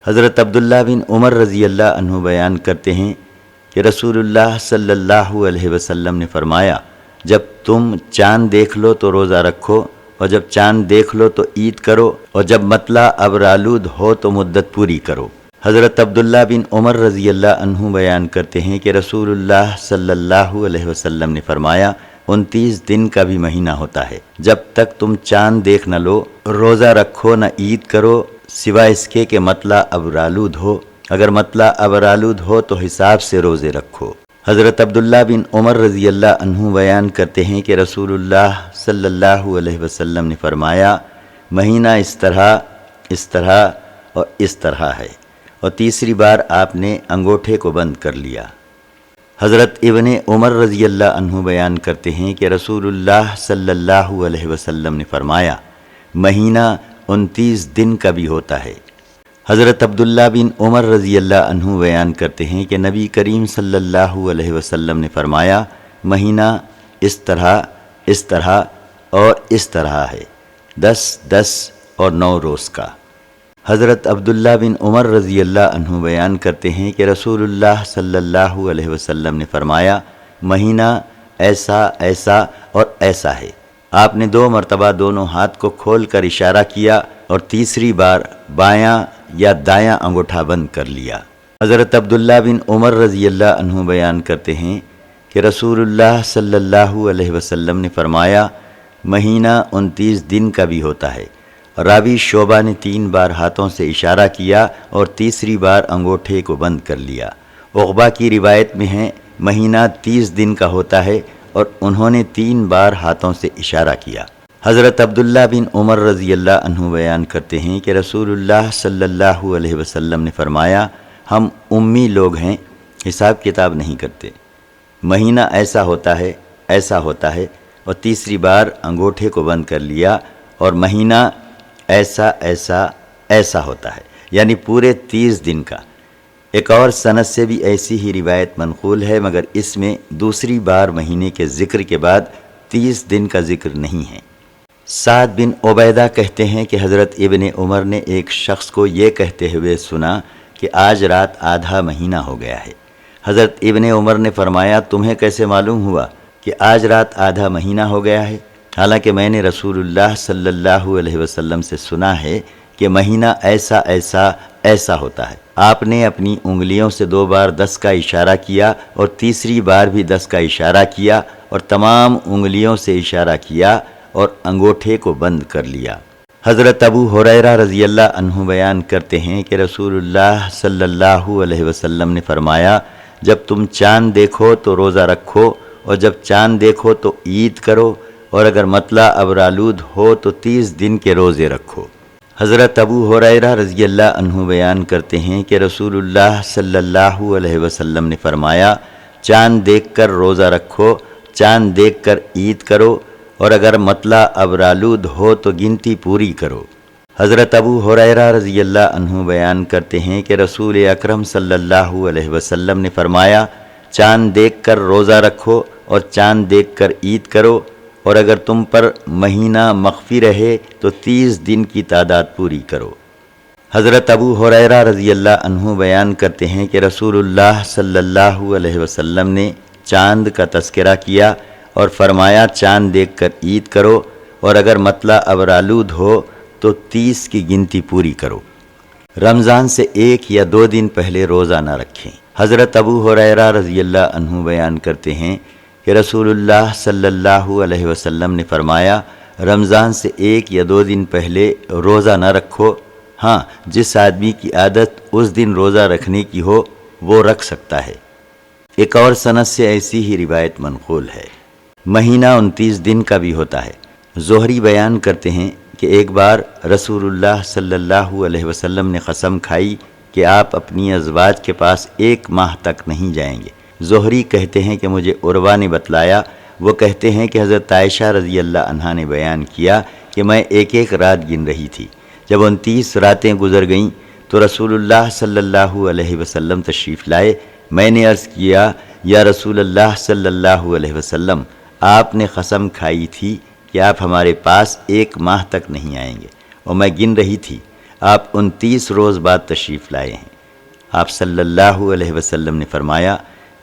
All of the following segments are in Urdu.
حضرت عبداللہ بن عمر رضی اللہ عنہ بیان کرتے ہیں کہ رسول اللہ صلی اللہ علیہ وسلم نے فرمایا، جب تم چاند دیکھ لو تو روزہ رکھو، اور جب چاند دیکھ لو تو عید کرو، اور جب مطلع ابرآلود ہو تو مدت پوری کرو۔ حضرت عبداللہ بن عمر رضی اللہ عنہ بیان کرتے ہیں کہ رسول اللہ صلی اللہ علیہ وسلم نے فرمایا، 29 دن کا بھی مہینہ ہوتا ہے، جب تک تم چاند دیکھ نہ لو روزہ رکھو نہ عید کرو، سوائے اس کے کہ مطلع ابرآلود ہو۔ اگر مطلع ابرآلود ہو تو حساب سے روزے رکھو۔ حضرت عبداللہ بن عمر رضی اللہ عنہ بیان کرتے ہیں کہ رسول اللہ صلی اللہ علیہ وسلم نے فرمایا، مہینہ اس طرح اور اس طرح ہے، اور تیسری بار آپ نے انگوٹھے کو بند کر لیا۔ حضرت ابن عمر رضی اللہ عنہ بیان کرتے ہیں کہ رسول اللہ صلی اللہ علیہ وسلم نے فرمایا، مہینہ 29 دن کا بھی ہوتا ہے۔ حضرت عبداللہ بن عمر رضی اللہ عنہ بیان کرتے ہیں کہ نبی کریم صلی اللہ علیہ وسلم نے فرمایا، مہینہ اس طرح اور اس طرح ہے، 10 اور 9 روز کا۔ حضرت عبداللہ بن عمر رضی اللہ عنہ بیان کرتے ہیں کہ رسول اللہ صلی اللہ علیہ وسلم نے فرمایا، مہینہ ایسا اور ایسا ہے۔ آپ نے 2 مرتبہ دونوں ہاتھ کو کھول کر اشارہ کیا اور تیسری بار بایاں یا دایاں انگوٹھا بند کر لیا۔ حضرت عبداللہ بن عمر رضی اللہ عنہ بیان کرتے ہیں کہ رسول اللہ صلی اللہ علیہ وسلم نے فرمایا، مہینہ 29 دن کا بھی ہوتا ہے۔ راوی شعبہ نے 3 بار ہاتھوں سے اشارہ کیا اور تیسری بار انگوٹھے کو بند کر لیا۔ عقبہ کی روایت میں ہے، مہینہ 30 دن کا ہوتا ہے، اور انہوں نے 3 بار ہاتھوں سے اشارہ کیا۔ حضرت عبداللہ بن عمر رضی اللہ عنہ بیان کرتے ہیں کہ رسول اللہ صلی اللہ علیہ وسلم نے فرمایا، ہم امی لوگ ہیں، حساب کتاب نہیں کرتے، مہینہ ایسا ہوتا ہے، اور تیسری بار انگوٹھے کو بند کر لیا، اور مہینہ ایسا ہوتا ہے، یعنی پورے 30 دن کا۔ ایک اور سند سے بھی ایسی ہی روایت منقول ہے، مگر اس میں دوسری بار مہینے کے ذکر کے بعد 30 دن کا ذکر نہیں ہے۔ سعد بن عبیدہ کہتے ہیں کہ حضرت ابن عمر نے ایک شخص کو یہ کہتے ہوئے سنا کہ آج رات آدھا مہینہ ہو گیا ہے۔ حضرت ابن عمر نے فرمایا، تمہیں کیسے معلوم ہوا کہ آج رات آدھا مہینہ ہو گیا ہے؟ حالانکہ میں نے رسول اللہ صلی اللہ علیہ وسلم سے سنا ہے کہ مہینہ ایسا ہوتا ہے۔ آپ نے اپنی انگلیوں سے 2 بار 10 کا اشارہ کیا اور تیسری بار بھی 10 کا اشارہ کیا، اور تمام انگلیوں سے اشارہ کیا اور انگوٹھے کو بند کر لیا۔ حضرت ابو ہریرہ رضی اللہ عنہ بیان کرتے ہیں کہ رسول اللہ صلی اللہ علیہ وسلم نے فرمایا، جب تم چاند دیکھو تو روزہ رکھو، اور جب چاند دیکھو تو عید کرو، اور اگر مطلع ابرآلود ہو تو 30 دن کے روزے رکھو۔ حضرت ابو ہریرہ رضی اللہ عنہ بیان کرتے ہیں کہ رسول اللہ صلی اللہ علیہ وسلم نے فرمایا، چاند دیکھ کر روزہ رکھو، چاند دیکھ کر عید کرو، اور اگر مطلع ابرآلود ہو تو گنتی پوری کرو۔ حضرت ابو ہریرہ رضی اللہ عنہ بیان کرتے ہیں کہ رسول اکرم صلی اللہ علیہ وسلم نے فرمایا، چاند دیکھ کر روزہ رکھو اور چاند دیکھ کر عید کرو، اور اگر تم پر مہینہ مخفی رہے تو 30 دن کی تعداد پوری کرو۔ حضرت ابو ہریرہ رضی اللہ عنہ بیان کرتے ہیں کہ رسول اللہ صلی اللہ علیہ وسلم نے چاند کا تذکرہ کیا اور فرمایا، چاند دیکھ کر عید کرو، اور اگر مطلع ابرآلود ہو تو 30 کی گنتی پوری کرو۔ رمضان سے 1 یا 2 دن پہلے روزہ نہ رکھیں۔ حضرت ابو ہریرہ رضی اللہ عنہ بیان کرتے ہیں کہ رسول اللہ صلی اللہ علیہ وسلم نے فرمایا، رمضان سے 1 یا 2 دن پہلے روزہ نہ رکھو، ہاں جس آدمی کی عادت اس دن روزہ رکھنے کی ہو وہ رکھ سکتا ہے۔ ایک اور سند سے ایسی ہی روایت منقول ہے۔ مہینہ 29 دن کا بھی ہوتا ہے۔ زہری بیان کرتے ہیں کہ ایک بار رسول اللہ صلی اللہ علیہ وسلم نے قسم کھائی کہ آپ اپنی ازواج کے پاس 1 ماہ تک نہیں جائیں گے۔ زہری کہتے ہیں کہ مجھے عروہ نے بتلایا، وہ کہتے ہیں کہ حضرت عائشہ رضی اللہ عنہا نے بیان کیا کہ میں ایک رات گن رہی تھی۔ جب 29 راتیں گزر گئیں تو رسول اللہ صلی اللہ علیہ وسلم تشریف لائے۔ میں نے عرض کیا، یا رسول اللہ صلی اللہ علیہ وسلم، آپ نے قسم کھائی تھی کہ آپ ہمارے پاس 1 ماہ تک نہیں آئیں گے، اور میں گن رہی تھی۔ آپ 29 روز بعد تشریف لائے ہیں۔ آپ صلی اللہ علیہ وسلم نے فرمایا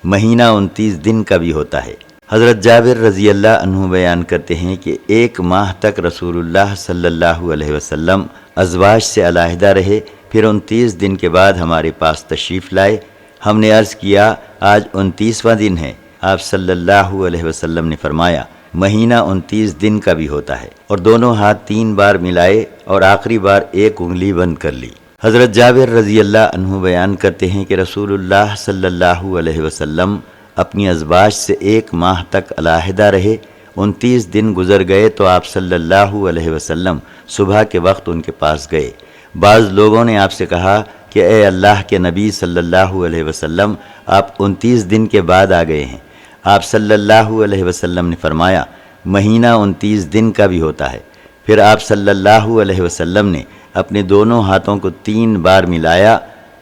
مہینہ 29 دن کا بھی ہوتا ہے۔ حضرت جابر رضی اللہ عنہ بیان کرتے ہیں کہ 1 ماہ تک رسول اللہ صلی اللہ علیہ وسلم ازواج سے علیحدہ رہے، پھر 29 دن کے بعد ہمارے پاس تشریف لائے۔ ہم نے عرض کیا آج 29واں دن ہے۔ آپ صلی اللہ علیہ وسلم نے فرمایا مہینہ 29 دن کا بھی ہوتا ہے، اور دونوں ہاتھ 3 بار ملائے اور آخری بار 1 انگلی بند کر لی۔ حضرت جابر رضی اللہ عنہ بیان کرتے ہیں کہ رسول اللہ صلی اللہ علیہ وسلم اپنی ازواج سے 1 ماہ تک علیحدہ رہے۔ 29 دن گزر گئے تو آپ صلی اللہ علیہ وسلم صبح کے وقت ان کے پاس گئے۔ بعض لوگوں نے آپ سے کہا کہ اے اللہ کے نبی صلی اللہ علیہ وسلم، آپ 29 دن کے بعد آ گئے ہیں۔ آپ صلی اللہ علیہ وسلم نے فرمایا مہینہ 29 دن کا بھی ہوتا ہے۔ پھر آپ صلی اللہ علیہ وسلم نے اپنے دونوں ہاتھوں کو 3 بار ملایا،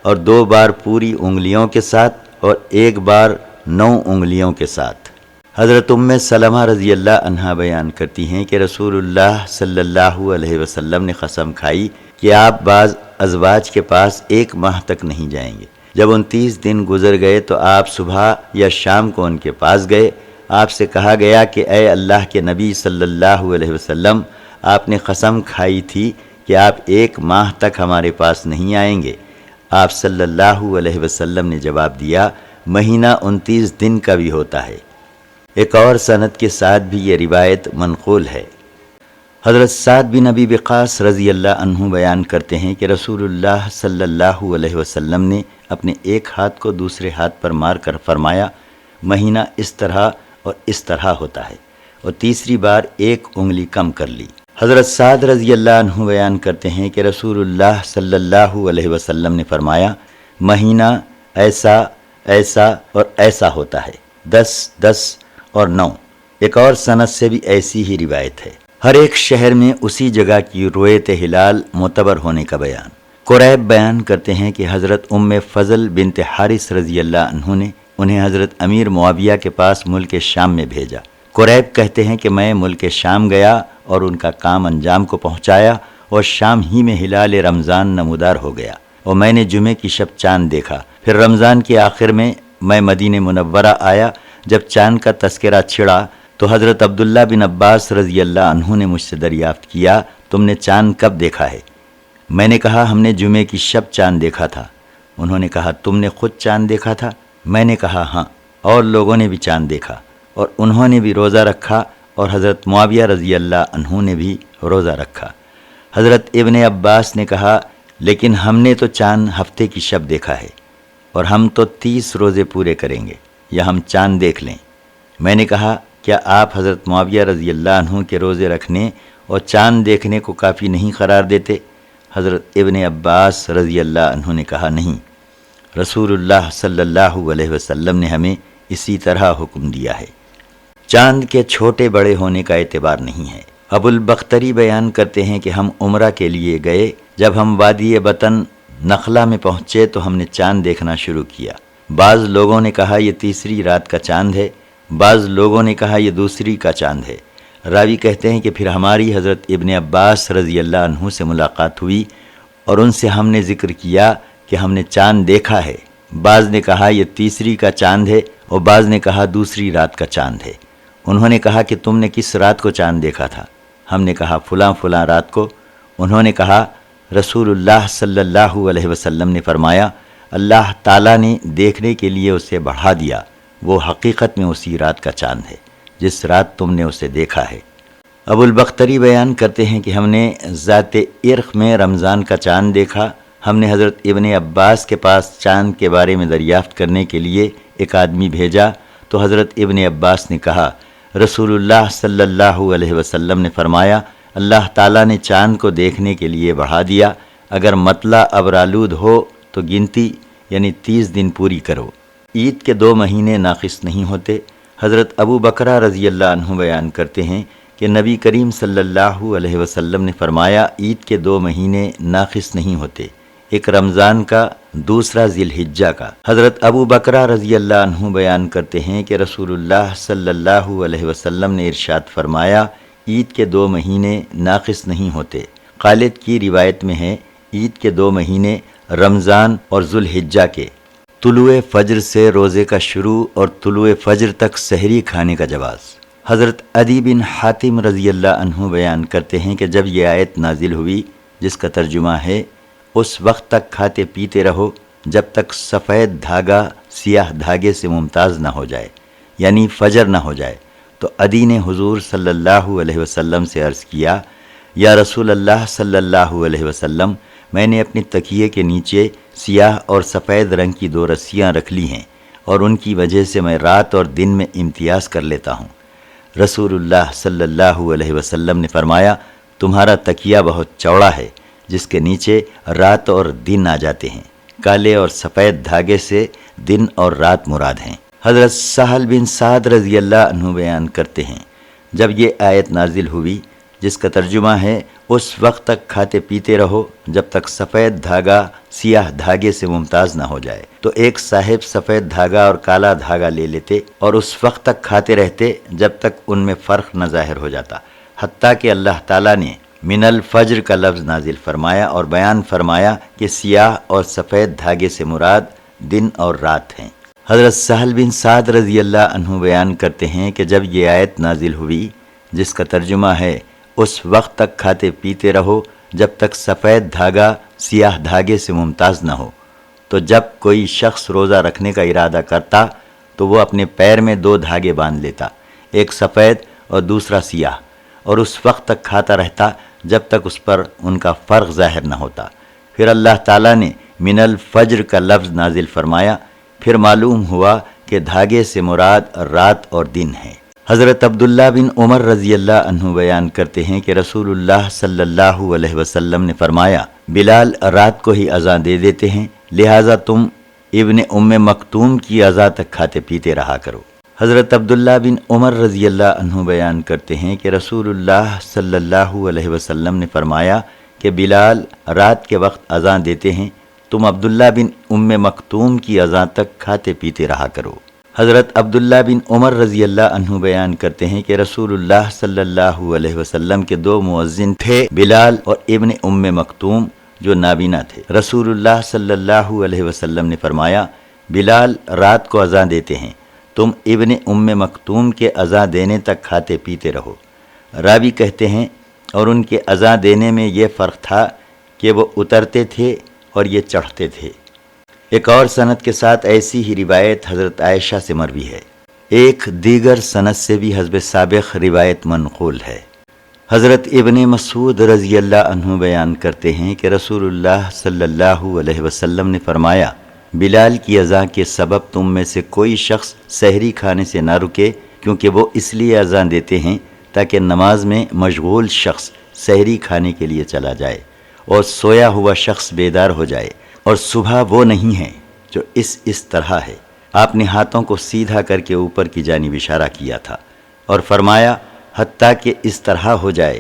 اور 2 بار پوری انگلیوں کے ساتھ اور 1 بار 9 انگلیوں کے ساتھ۔ حضرت ام سلمہ رضی اللہ عنہا بیان کرتی ہیں کہ رسول اللہ صلی اللہ علیہ وسلم نے قسم کھائی کہ آپ بعض ازواج کے پاس 1 ماہ تک نہیں جائیں گے۔ جب 29 دن گزر گئے تو آپ صبح یا شام کو ان کے پاس گئے۔ آپ سے کہا گیا کہ اے اللہ کے نبی صلی اللہ علیہ وسلم، آپ نے قسم کھائی تھی کہ آپ 1 ماہ تک ہمارے پاس نہیں آئیں گے۔ آپ صلی اللہ علیہ وسلم نے جواب دیا مہینہ 29 دن کا بھی ہوتا ہے۔ ایک اور سند کے ساتھ بھی یہ روایت منقول ہے۔ حضرت سعد بن ابی وقاص رضی اللہ عنہ بیان کرتے ہیں کہ رسول اللہ صلی اللہ علیہ وسلم نے اپنے ایک ہاتھ کو دوسرے ہاتھ پر مار کر فرمایا مہینہ اس طرح اور اس طرح ہوتا ہے، اور تیسری بار 1 انگلی کم کر لی۔ حضرت سعد رضی اللہ عنہ بیان کرتے ہیں کہ رسول اللہ صلی اللہ علیہ وسلم نے فرمایا مہینہ ایسا ایسا اور ایسا ہوتا ہے، 10 10 اور 9۔ ایک اور سند سے بھی ایسی ہی روایت ہے۔ ہر ایک شہر میں اسی جگہ کی رؤیت ہلال معتبر ہونے کا بیان۔ قریب بیان کرتے ہیں کہ حضرت ام فضل بنت حارث رضی اللہ عنہ نے انہیں حضرت امیر معاویہ کے پاس ملک شام میں بھیجا۔ قریب کہتے ہیں کہ میں ملک شام گیا اور ان کا کام انجام کو پہنچایا، اور شام ہی میں ہلال رمضان نمودار ہو گیا، اور میں نے جمعے کی شب چاند دیکھا۔ پھر رمضان کے آخر میں میں مدینہ منورہ آیا۔ جب چاند کا تذکرہ چھڑا تو حضرت عبداللہ بن عباس رضی اللہ عنہ نے مجھ سے دریافت کیا تم نے چاند کب دیکھا ہے؟ میں نے کہا ہم نے جمعے کی شب چاند دیکھا تھا۔ انہوں نے کہا تم نے خود چاند دیکھا تھا؟ میں نے کہا ہاں، اور لوگوں نے بھی چاند دیکھا، اور انہوں نے بھی روزہ رکھا، اور حضرت معاویہ رضی اللہ عنہ نے بھی روزہ رکھا۔ حضرت ابن عباس نے کہا لیکن ہم نے تو چاند ہفتے کی شب دیکھا ہے، اور ہم تو 30 روزے پورے کریں گے یا ہم چاند دیکھ لیں۔ میں نے کہا کیا آپ حضرت معاویہ رضی اللہ عنہ کے روزے رکھنے اور چاند دیکھنے کو کافی نہیں قرار دیتے؟ حضرت ابن عباس رضی اللہ عنہ نے کہا نہیں، رسول اللہ صلی اللہ علیہ وسلم نے ہمیں اسی طرح حکم دیا ہے۔ چاند کے چھوٹے بڑے ہونے کا اعتبار نہیں ہے۔ ابو البختری بیان کرتے ہیں کہ ہم عمرہ کے لیے گئے۔ جب ہم وادی بطن نخلا میں پہنچے تو ہم نے چاند دیکھنا شروع کیا۔ بعض لوگوں نے کہا یہ تیسری رات کا چاند ہے، بعض لوگوں نے کہا یہ دوسری کا چاند ہے۔ راوی کہتے ہیں کہ پھر ہماری حضرت ابن عباس رضی اللہ عنہ سے ملاقات ہوئی، اور ان سے ہم نے ذکر کیا کہ ہم نے چاند دیکھا ہے۔ بعض نے کہا یہ تیسری کا چاند ہے، اور بعض نے کہا دوسری رات کا چاند ہے۔ انہوں نے کہا کہ تم نے کس رات کو چاند دیکھا تھا؟ ہم نے کہا فلاں فلاں رات کو۔ انہوں نے کہا رسول اللہ صلی اللہ علیہ وسلم نے فرمایا اللہ تعالیٰ نے دیکھنے کے لیے اسے بڑھا دیا، وہ حقیقت میں اسی رات کا چاند ہے جس رات تم نے اسے دیکھا ہے۔ ابو البختری بیان کرتے ہیں کہ ہم نے ذات عرق میں رمضان کا چاند دیکھا۔ ہم نے حضرت ابن عباس کے پاس چاند کے بارے میں دریافت کرنے کے لیے ایک آدمی بھیجا تو حضرت ابن عباس نے کہا رسول اللہ صلی اللہ علیہ وسلم نے فرمایا اللہ تعالیٰ نے چاند کو دیکھنے کے لیے بڑھا دیا، اگر مطلع ابرآلود ہو تو گنتی یعنی 30 دن پوری کرو۔ عید کے 2 مہینے ناقص نہیں ہوتے۔ حضرت ابو بکرہ رضی اللہ عنہ بیان کرتے ہیں کہ نبی کریم صلی اللہ علیہ وسلم نے فرمایا عید کے 2 مہینے ناقص نہیں ہوتے، ایک رمضان کا، دوسرا ذی الحجہ کا۔ حضرت ابو بکرہ رضی اللہ عنہ بیان کرتے ہیں کہ رسول اللہ صلی اللہ علیہ وسلم نے ارشاد فرمایا عید کے 2 مہینے ناقص نہیں ہوتے۔ خالد کی روایت میں ہے عید کے 2 مہینے رمضان اور ذوالحجہ کے طلوع فجر سے روزے کا شروع اور طلوع فجر تک سحری کھانے کا جواز۔ حضرت عدی بن حاتم رضی اللہ عنہ بیان کرتے ہیں کہ جب یہ آیت نازل ہوئی جس کا ترجمہ ہے اس وقت تک کھاتے پیتے رہو جب تک سفید دھاگا سیاہ دھاگے سے ممتاز نہ ہو جائے، یعنی فجر نہ ہو جائے، تو عدی نے حضور صلی اللہ علیہ وسلم سے عرض کیا، یا رسول اللہ صلی اللہ علیہ وسلم، میں نے اپنے تکیے کے نیچے سیاہ اور سفید رنگ کی 2 رسیاں رکھ لی ہیں اور ان کی وجہ سے میں رات اور دن میں امتیاز کر لیتا ہوں۔ رسول اللہ صلی اللہ علیہ وسلم نے فرمایا، تمہارا تکیہ بہت چوڑا ہے جس کے نیچے رات اور دن آ جاتے ہیں، کالے اور سفید دھاگے سے دن اور رات مراد ہیں۔ حضرت سہل بن سعد رضی اللہ عنہ بیان کرتے ہیں، جب یہ آیت نازل ہوئی جس کا ترجمہ ہے اس وقت تک کھاتے پیتے رہو جب تک سفید دھاگا سیاہ دھاگے سے ممتاز نہ ہو جائے، تو ایک صاحب سفید دھاگا اور کالا دھاگا لے لیتے اور اس وقت تک کھاتے رہتے جب تک ان میں فرق نہ ظاہر ہو جاتا، حتیٰ کہ اللہ تعالیٰ نے من الفجر کا لفظ نازل فرمایا اور بیان فرمایا کہ سیاہ اور سفید دھاگے سے مراد دن اور رات ہیں۔ حضرت سہل بن سعد رضی اللہ عنہ بیان کرتے ہیں کہ جب یہ آیت نازل ہوئی جس کا ترجمہ ہے اس وقت تک کھاتے پیتے رہو جب تک سفید دھاگا سیاہ دھاگے سے ممتاز نہ ہو، تو جب کوئی شخص روزہ رکھنے کا ارادہ کرتا تو وہ اپنے پیر میں 2 دھاگے باندھ لیتا، ایک سفید اور دوسرا سیاہ، اور اس وقت تک کھاتا رہتا جب تک اس پر ان کا فرق ظاہر نہ ہوتا۔ پھر اللہ تعالیٰ نے من الفجر کا لفظ نازل فرمایا، پھر معلوم ہوا کہ دھاگے سے مراد رات اور دن ہے۔ حضرت عبداللہ بن عمر رضی اللہ عنہ بیان کرتے ہیں کہ رسول اللہ صلی اللہ علیہ وسلم نے فرمایا، بلال رات کو ہی اذان دے دیتے ہیں، لہٰذا تم ابن ام مکتوم کی اذان تک کھاتے پیتے رہا کرو۔ حضرت عبداللہ بن عمر رضی اللہ عنہ بیان کرتے ہیں کہ رسول اللہ صلی اللہ علیہ وسلم نے فرمایا کہ بلال رات کے وقت اذان دیتے ہیں، تم عبداللہ بن ام مکتوم کی اذان تک کھاتے پیتے رہا کرو۔ حضرت عبداللہ بن عمر رضی اللہ عنہ بیان کرتے ہیں کہ رسول اللہ صلی اللہ علیہ وسلم کے 2 مؤذن تھے، بلال اور ابن ام مکتوم، جو نابینا تھے۔ رسول اللہ صلی اللہ علیہ وسلم نے فرمایا، بلال رات کو اذان دیتے ہیں، تم ابن ام مکتوم کے اذان دینے تک کھاتے پیتے رہو۔ راوی کہتے ہیں اور ان کے اذان دینے میں یہ فرق تھا کہ وہ اترتے تھے اور یہ چڑھتے تھے۔ ایک اور سند کے ساتھ ایسی ہی روایت حضرت عائشہ سے مروی ہے، ایک دیگر سند سے بھی حسب سابق روایت منقول ہے۔ حضرت ابن مسعود رضی اللہ عنہ بیان کرتے ہیں کہ رسول اللہ صلی اللہ علیہ وسلم نے فرمایا، بلال کی اذان کے سبب تم میں سے کوئی شخص سحری کھانے سے نہ رکے، کیونکہ وہ اس لیے اذان دیتے ہیں تاکہ نماز میں مشغول شخص سحری کھانے کے لیے چلا جائے اور سویا ہوا شخص بیدار ہو جائے، اور صبح وہ نہیں ہے جو اس طرح ہے۔ آپ نے ہاتھوں کو سیدھا کر کے اوپر کی جانب اشارہ کیا تھا اور فرمایا حتیٰ کہ اس طرح ہو جائے،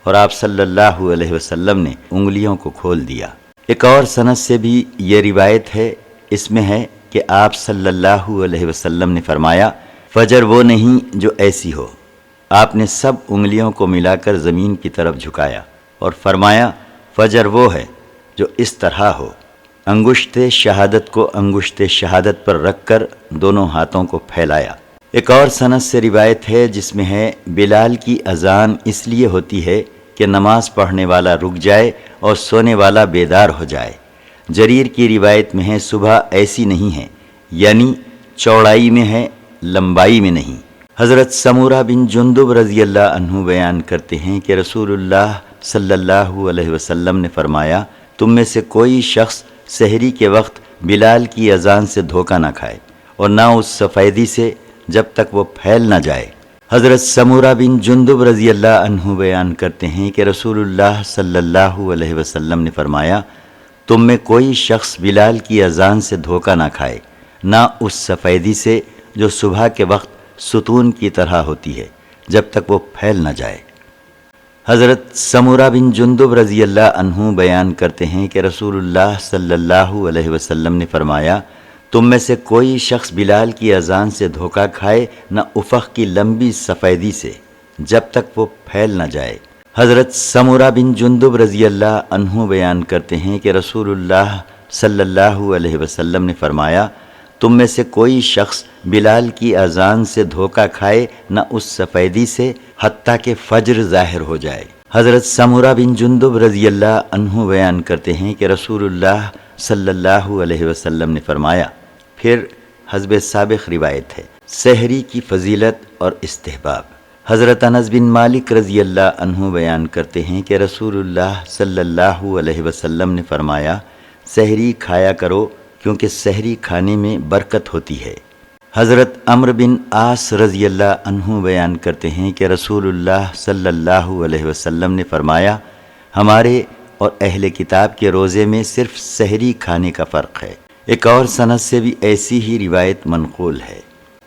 اور آپ صلی اللہ علیہ وسلم نے انگلیوں کو کھول دیا۔ ایک اور سند سے بھی یہ روایت ہے، اس میں ہے کہ آپ صلی اللہ علیہ وسلم نے فرمایا، فجر وہ نہیں جو ایسی ہو۔ آپ نے سب انگلیوں کو ملا کر زمین کی طرف جھکایا اور فرمایا، فجر وہ ہے جو اس طرح ہو۔ انگشت شہادت کو انگشت شہادت پر رکھ کر دونوں ہاتھوں کو پھیلایا۔ ایک اور سند سے روایت ہے جس میں ہے، بلال کی اذان اس لیے ہوتی ہے کہ نماز پڑھنے والا رک جائے اور سونے والا بیدار ہو جائے۔ جریر کی روایت میں ہے، صبح ایسی نہیں ہے، یعنی چوڑائی میں ہے، لمبائی میں نہیں۔ حضرت سمورہ بن جندب رضی اللہ عنہ بیان کرتے ہیں کہ رسول اللہ صلی اللہ علیہ وسلم نے فرمایا، تم میں سے کوئی شخص سحری کے وقت بلال کی اذان سے دھوکہ نہ کھائے اور نہ اس سفیدی سے جب تک وہ پھیل نہ جائے۔ حضرت سمورہ بن جندب رضی اللہ عنہ بیان کرتے ہیں کہ رسول اللہ صلی اللہ علیہ وسلم نے فرمایا، تم میں کوئی شخص بلال کی اذان سے دھوکہ نہ کھائے، نہ اس سفیدی سے جو صبح کے وقت ستون کی طرح ہوتی ہے جب تک وہ پھیل نہ جائے۔ حضرت سمورہ بن جندب رضی اللہ عنہ بیان کرتے ہیں کہ رسول اللہ صلی اللہ علیہ وسلم نے فرمایا، تم میں سے کوئی شخص بلال کی اذان سے دھوکہ کھائے، نہ افق کی لمبی سفیدی سے جب تک وہ پھیل نہ جائے۔ حضرت سمورہ بن جندب رضی اللہ عنہ بیان کرتے ہیں کہ رسول اللہ صلی اللہ علیہ وسلم نے فرمایا، تم میں سے کوئی شخص بلال کی اذان سے دھوکہ کھائے نہ اس سفیدی سے حتیٰ کہ فجر ظاہر ہو جائے۔ حضرت سمورہ بن جندب رضی اللہ عنہ بیان کرتے ہیں کہ رسول اللہ صلی اللہ علیہ وسلم نے فرمایا، پھر حسب سابق روایت ہے، سحری کی فضیلت اور استحباب۔ حضرت انس بن مالک رضی اللہ عنہ بیان کرتے ہیں کہ رسول اللہ صلی اللہ علیہ وسلم نے فرمایا، سحری کھایا کرو کیونکہ سحری کھانے میں برکت ہوتی ہے۔ حضرت عمرو بن عاص رضی اللہ عنہ بیان کرتے ہیں کہ رسول اللہ صلی اللہ علیہ وسلم نے فرمایا، ہمارے اور اہل کتاب کے روزے میں صرف سحری کھانے کا فرق ہے۔ ایک اور سند سے بھی ایسی ہی روایت منقول ہے۔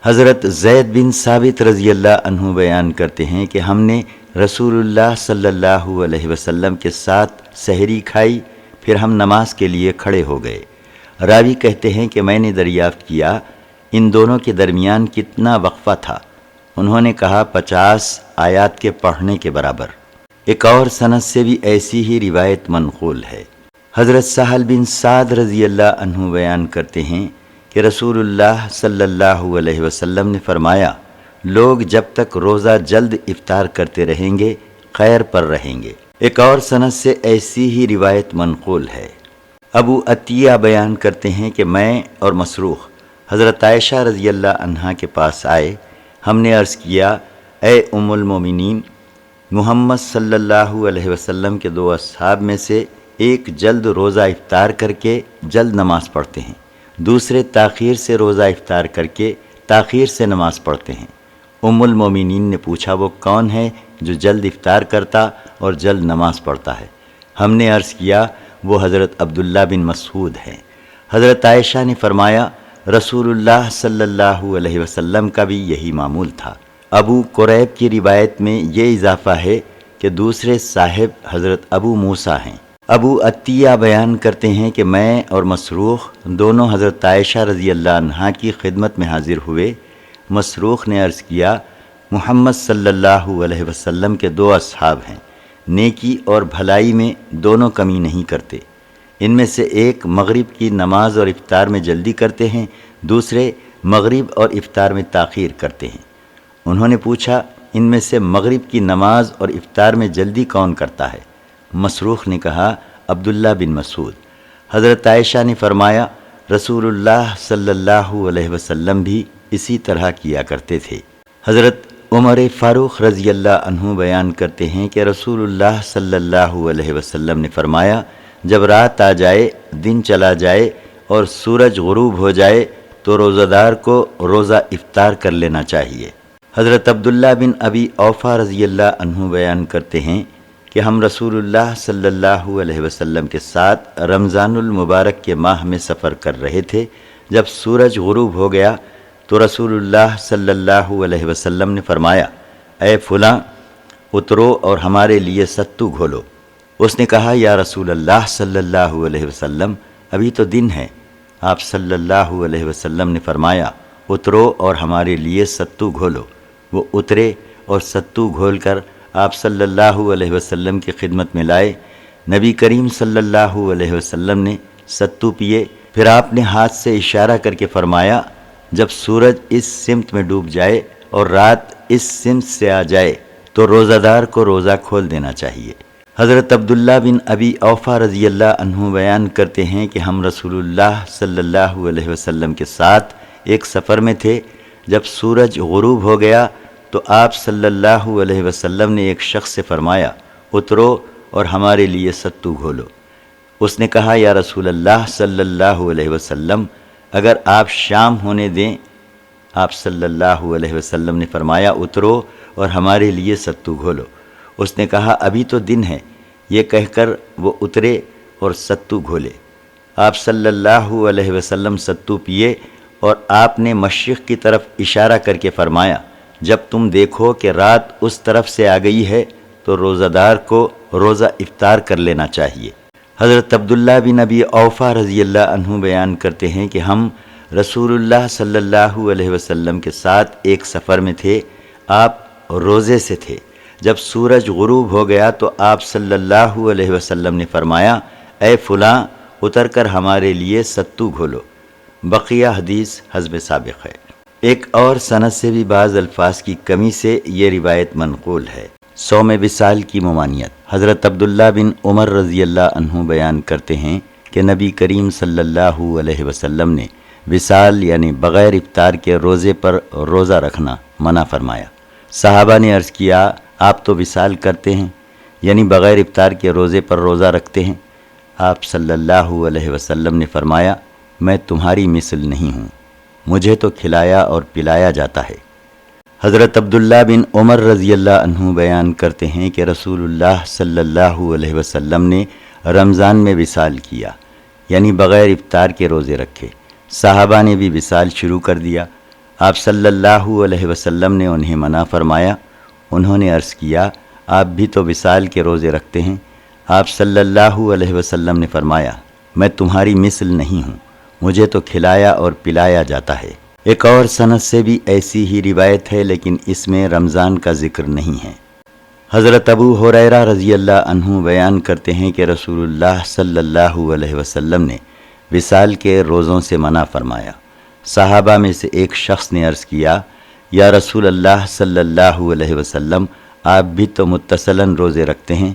حضرت زید بن ثابت رضی اللہ عنہ بیان کرتے ہیں کہ ہم نے رسول اللہ صلی اللہ علیہ وسلم کے ساتھ سحری کھائی، پھر ہم نماز کے لیے کھڑے ہو گئے۔ راوی کہتے ہیں کہ میں نے دریافت کیا ان دونوں کے درمیان کتنا وقفہ تھا؟ انہوں نے کہا 50 آیات کے پڑھنے کے برابر۔ ایک اور سند سے بھی ایسی ہی روایت منقول ہے۔ حضرت سہل بن سعد رضی اللہ عنہ بیان کرتے ہیں کہ رسول اللہ صلی اللہ علیہ وسلم نے فرمایا، لوگ جب تک روزہ جلد افطار کرتے رہیں گے خیر پر رہیں گے۔ ایک اور سند سے ایسی ہی روایت منقول ہے۔ ابو عطیہ بیان کرتے ہیں کہ میں اور مسروق حضرت عائشہ رضی اللہ عنہا کے پاس آئے، ہم نے عرض کیا، اے ام المومنین، محمد صلی اللہ علیہ وسلم کے 2 اصحاب میں سے ایک جلد روزہ افطار کر کے جلد نماز پڑھتے ہیں، دوسرے تاخیر سے روزہ افطار کر کے تاخیر سے نماز پڑھتے ہیں۔ ام المومنین نے پوچھا، وہ کون ہے جو جلد افطار کرتا اور جلد نماز پڑھتا ہے؟ ہم نے عرض کیا، وہ حضرت عبداللہ بن مسعود ہیں۔ حضرت عائشہ نے فرمایا، رسول اللہ صلی اللہ علیہ وسلم کا بھی یہی معمول تھا۔ ابو قریب کی روایت میں یہ اضافہ ہے کہ دوسرے صاحب حضرت ابو موسیٰ ہیں۔ ابو عطیہ بیان کرتے ہیں کہ میں اور مسروق دونوں حضرت عائشہ رضی اللہ عنہا کی خدمت میں حاضر ہوئے۔ مسروق نے عرض کیا، محمد صلی اللہ علیہ وسلم کے 2 اصحاب ہیں، نیکی اور بھلائی میں دونوں کمی نہیں کرتے۔ ان میں سے ایک مغرب کی نماز اور افطار میں جلدی کرتے ہیں، دوسرے مغرب اور افطار میں تاخیر کرتے ہیں۔ انہوں نے پوچھا، ان میں سے مغرب کی نماز اور افطار میں جلدی کون کرتا ہے؟ مسروق نے کہا، عبداللہ بن مسعود۔ حضرت عائشہ نے فرمایا، رسول اللہ صلی اللہ علیہ وسلم بھی اسی طرح کیا کرتے تھے۔ حضرت عمر فاروق رضی اللہ عنہ بیان کرتے ہیں کہ رسول اللہ صلی اللہ علیہ وسلم نے فرمایا، جب رات آ جائے، دن چلا جائے اور سورج غروب ہو جائے تو روزہ دار کو روزہ افطار کر لینا چاہیے۔ حضرت عبداللہ بن ابی اوفا رضی اللہ عنہ بیان کرتے ہیں کہ ہم رسول اللہ صلی اللہ علیہ وسلم کے ساتھ رمضان المبارک کے ماہ میں سفر کر رہے تھے۔ جب سورج غروب ہو گیا تو رسول اللہ صلی اللہ علیہ وسلم نے فرمایا، اے فلاں، اترو اور ہمارے لیے ستو گھولو۔ اس نے کہا، یا رسول اللہ صلی اللہ علیہ وسلم، ابھی تو دن ہے۔ آپ صلی اللہ علیہ وسلم نے فرمایا، اترو اور ہمارے لیے ستو گھولو۔ وہ اترے اور ستو گھول کر آپ صلی اللہ علیہ وسلم کی خدمت میں لائے۔ نبی کریم صلی اللہ علیہ وسلم نے ستو پیے، پھر آپ نے ہاتھ سے اشارہ کر کے فرمایا، جب سورج اس سمت میں ڈوب جائے اور رات اس سمت سے آ جائے تو روزہ دار کو روزہ کھول دینا چاہیے۔ حضرت عبداللہ بن ابی اوفا رضی اللہ عنہ بیان کرتے ہیں کہ ہم رسول اللہ صلی اللہ علیہ وسلم کے ساتھ ایک سفر میں تھے۔ جب سورج غروب ہو گیا تو آپ صلی اللہ علیہ وسلم نے ایک شخص سے فرمایا، اترو اور ہمارے لیے ستو گھولو۔ اس نے کہا، یا رسول اللہ صلی اللہ علیہ وسلم، اگر آپ شام ہونے دیں۔ آپ صلی اللہ علیہ وسلم نے فرمایا، اترو اور ہمارے لیے ستو گھولو۔ اس نے کہا، ابھی تو دن ہے۔ یہ کہہ کر وہ اترے اور ستو گھولے۔ آپ صلی اللہ علیہ وسلم ستو پیے اور آپ نے مشرق کی طرف اشارہ کر کے فرمایا، جب تم دیکھو کہ رات اس طرف سے آ گئی ہے تو روزہ دار کو روزہ افطار کر لینا چاہیے۔ حضرت عبداللہ بن ابی اوفا رضی اللہ عنہ بیان کرتے ہیں کہ ہم رسول اللہ صلی اللہ علیہ وسلم کے ساتھ ایک سفر میں تھے۔ آپ روزے سے تھے۔ جب سورج غروب ہو گیا تو آپ صلی اللہ علیہ وسلم نے فرمایا، اے فلاں، اتر کر ہمارے لیے ستو گھولو۔ بقیہ حدیث حسب سابق ہے۔ ایک اور سند سے بھی بعض الفاظ کی کمی سے یہ روایت منقول ہے۔ صوم وصال کی ممانعت۔ حضرت عبداللہ بن عمر رضی اللہ عنہ بیان کرتے ہیں کہ نبی کریم صلی اللہ علیہ وسلم نے وصال یعنی بغیر افطار کے روزے پر روزہ رکھنا منع فرمایا۔ صحابہ نے عرض کیا، آپ تو وصال کرتے ہیں، یعنی بغیر افطار کے روزے پر روزہ رکھتے ہیں؟ آپ صلی اللہ علیہ وسلم نے فرمایا، میں تمہاری مثل نہیں ہوں، مجھے تو کھلایا اور پلایا جاتا ہے۔ حضرت عبداللہ بن عمر رضی اللہ عنہ بیان کرتے ہیں کہ رسول اللہ صلی اللہ علیہ وسلم نے رمضان میں وصال کیا، یعنی بغیر افطار کے روزے رکھے۔ صحابہ نے بھی وصال شروع کر دیا۔ آپ صلی اللہ علیہ وسلم نے انہیں منع فرمایا۔ انہوں نے عرض کیا، آپ بھی تو وصال کے روزے رکھتے ہیں؟ آپ صلی اللہ علیہ وسلم نے فرمایا، میں تمہاری مثل نہیں ہوں، مجھے تو کھلایا اور پلایا جاتا ہے۔ ایک اور سند سے بھی ایسی ہی روایت ہے، لیکن اس میں رمضان کا ذکر نہیں ہے۔ حضرت ابو ہریرہ رضی اللہ عنہ بیان کرتے ہیں کہ رسول اللہ صلی اللہ علیہ وسلم نے وصال کے روزوں سے منع فرمایا۔ صحابہ میں سے ایک شخص نے عرض کیا، یا رسول اللہ صلی اللہ علیہ وسلم، آپ بھی تو متصلاً روزے رکھتے ہیں۔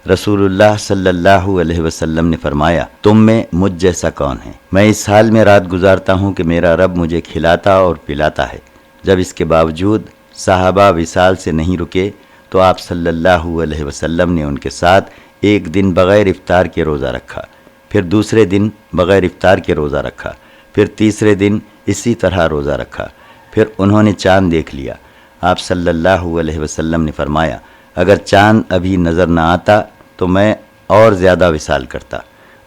رسول اللہ صلی اللہ علیہ وسلم نے فرمایا، تم میں مجھ جیسا کون ہے؟ میں اس حال میں رات گزارتا ہوں کہ میرا رب مجھے کھلاتا اور پلاتا ہے۔ جب اس کے باوجود صحابہ وصال سے نہیں رکے تو آپ صلی اللہ علیہ وسلم نے ان کے ساتھ ایک دن بغیر افطار کے روزہ رکھا، پھر دوسرے دن بغیر افطار کے روزہ رکھا، پھر تیسرے دن اسی طرح روزہ رکھا۔ پھر انہوں نے چاند دیکھ لیا۔ آپ صلی اللہ علیہ وسلم نے فرمایا، اگر چاند ابھی نظر نہ آتا تو میں اور زیادہ وصال کرتا۔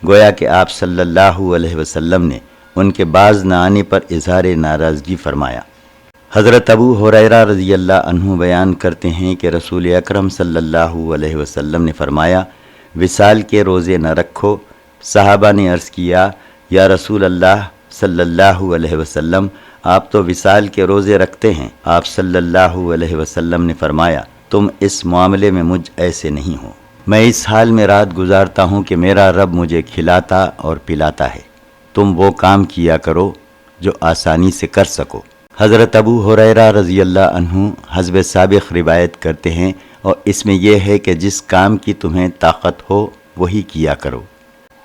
گویا کہ آپ صلی اللہ علیہ وسلم نے ان کے باز نہ آنے پر اظہار ناراضگی فرمایا۔ حضرت ابو ہریرہ رضی اللہ عنہ بیان کرتے ہیں کہ رسول اکرم صلی اللہ علیہ وسلم نے فرمایا، وصال کے روزے نہ رکھو۔ صحابہ نے عرض کیا، یا رسول اللہ صلی اللہ علیہ وسلم، آپ تو وصال کے روزے رکھتے ہیں۔ آپ صلی اللہ علیہ وسلم نے فرمایا، تم اس معاملے میں مجھ ایسے نہیں ہو، میں اس حال میں رات گزارتا ہوں کہ میرا رب مجھے کھلاتا اور پلاتا ہے۔ تم وہ کام کیا کرو جو آسانی سے کر سکو۔ حضرت ابو ہریرہ رضی اللہ عنہ حسب سابق روایت کرتے ہیں، اور اس میں یہ ہے کہ جس کام کی تمہیں طاقت ہو وہی کیا کرو۔